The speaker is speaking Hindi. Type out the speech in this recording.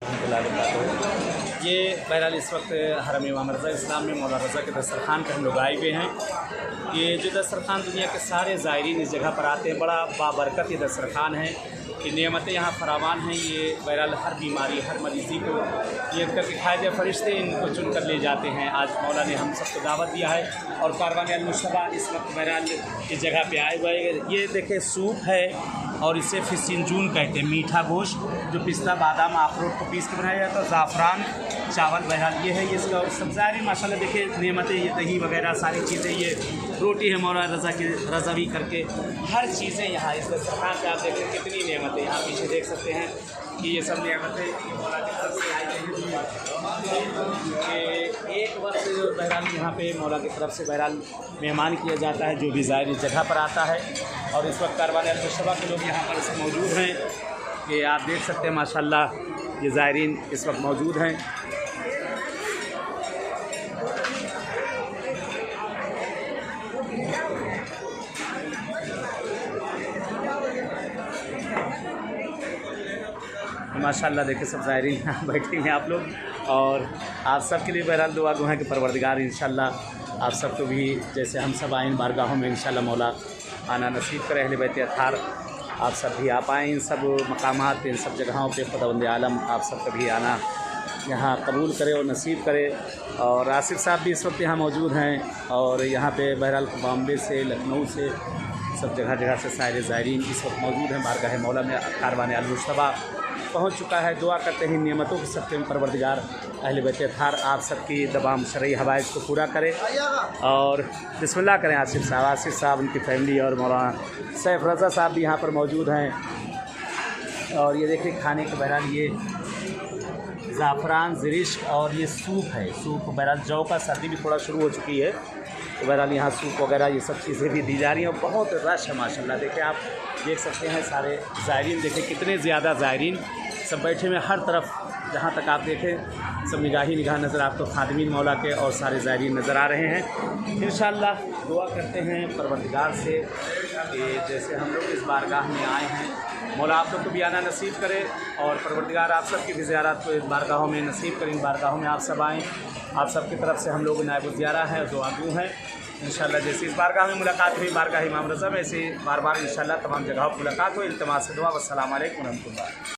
ये बहरहाल इस वक्त हरम इमाम रज़ा इस्लाम में मौला रज़ा के दस्तरखान पर हम लोग आए हुए हैं। ये जो दस्तरखान दुनिया के सारे ज़ायरीन इस जगह पर आते हैं। बड़ा बाबरकत ये दस्तरखान है कि नेमतें यहाँ फरावान हैं। ये बहरहाल हर बीमारी हर मरीज़ी को ये करके खाए जाए फरिश्ते इनको चुन कर ले जाते हैं। आज मौला ने हम सबको दावत दिया है और कारवान अल-मुश्तबा इस वक्त बहरहाल इस जगह पे आए हुए हैं। ये देखें सूप है और इसे फिसिंजून कहते हैं, मीठा गोश्त जो पिस्ता बादाम अखरोट को पीस के बनाया जाता है। ज़ाफ़रान चावल बहरहाल ये है इसका। और सब्ज़ारी माशाल्लाह देखिए नेमतें, ये दही वगैरह सारी चीज़ें, ये रोटी है मौला रज़ा की रज़ावी करके हर चीज़ें यहाँ इस दस्तरखान पे आप देखें कितनी नेमतें। यहाँ पीछे देख सकते हैं कि ये सब नेमतें मौला की तरफ से आई हैं। एक वर्ष बहरहाल यहाँ पे मौला की तरफ से बहरहाल मेहमान किया जाता है जो भी ज़ाहिर इस जगह पर आता है। और इस वक्त कारवान अल-मुश्तबा के लोग यहाँ पर मौजूद हैं। ये आप देख सकते हैं माशाल्लाह ये ज़ायरीन इस वक्त मौजूद हैं। माशाल्लाह देखिए सब ज़ायरीन यहाँ बैठे हैं आप लोग। और आप सब के लिए बहरहाल दुआ है कि परवरदिगार इंशाल्लाह आप सबको भी जैसे हम सब आए इन बारगाहों में इंशाल्लाह मौला आना नसीब करे। अहले बैत अत्हार आप सब भी आ पाएँ इन सब मकामात इन सब जगहों पे। खुदावंद आलम आप सब कभी आना यहाँ कबूल करे और नसीब करे। और आसिफ साहब भी इस वक्त यहाँ मौजूद हैं। और यहाँ पे बहरहाल बॉम्बे से लखनऊ से सब जगह जगह से सारे ज़ायरीन इस वक्त मौजूद हैं। बारगाह मौला में कारवान अल-मुश्तबा पहुँच चुका है। दुआ करते हैं नेमतों के सबके परवरदिगार अहले बैत अत्हार आप सबकी तमाम शरई हवाइज को पूरा करे। और बिस्मिल्लाह करें आसिफ साहब उनकी फैमिली और मौलाना सैफ रज़ा साहब भी यहाँ पर मौजूद हैं। और ये देखिए खाने के बहरहाल ये ज़ाफ़रान ज़रिश और ये सूप है। सूप बहरहाल जौ का सर्दी भी थोड़ा शुरू हो चुकी है तो बहरहाल यहाँ सूप वगैरह ये सब चीज़ें भी दी जा रही हैं। और बहुत रश है माशाल्लाह। देखिए आप देख सकते हैं सारे ज़ायरीन, देखिए कितने ज़्यादा ज़ायरीन सब बैठे हुए हर तरफ। जहाँ तक आप देखें सब निगाह नज़र आपको खादिमीन मौला के और सारे ज़ायरीन नज़र आ रहे हैं। इंशाअल्लाह दुआ करते हैं परवरदिगार से कि जैसे हम लोग इस बारगाह में आए हैं मौला आप लोग को भी आना नसीब करे। और परवरदिगार आप सब की भी ज़ियारत को इस बारगाहों में नसीब करें। इन बारगाहों में आप सब आएँ। आप सब की तरफ से हम लोग नायब ज़ियारा हैं और दुआगू हैं। इंशाअल्लाह जैसे इस बारगाह में मुलाकात हुई बारगाह इमाम रज़ा में, ऐसे बार बार इंशाअल्लाह तमाम जगहों पर मुलाकात हो। इल्तिमास दुआ। वस्सलामु अलैकुम व रहमतुल्लाह।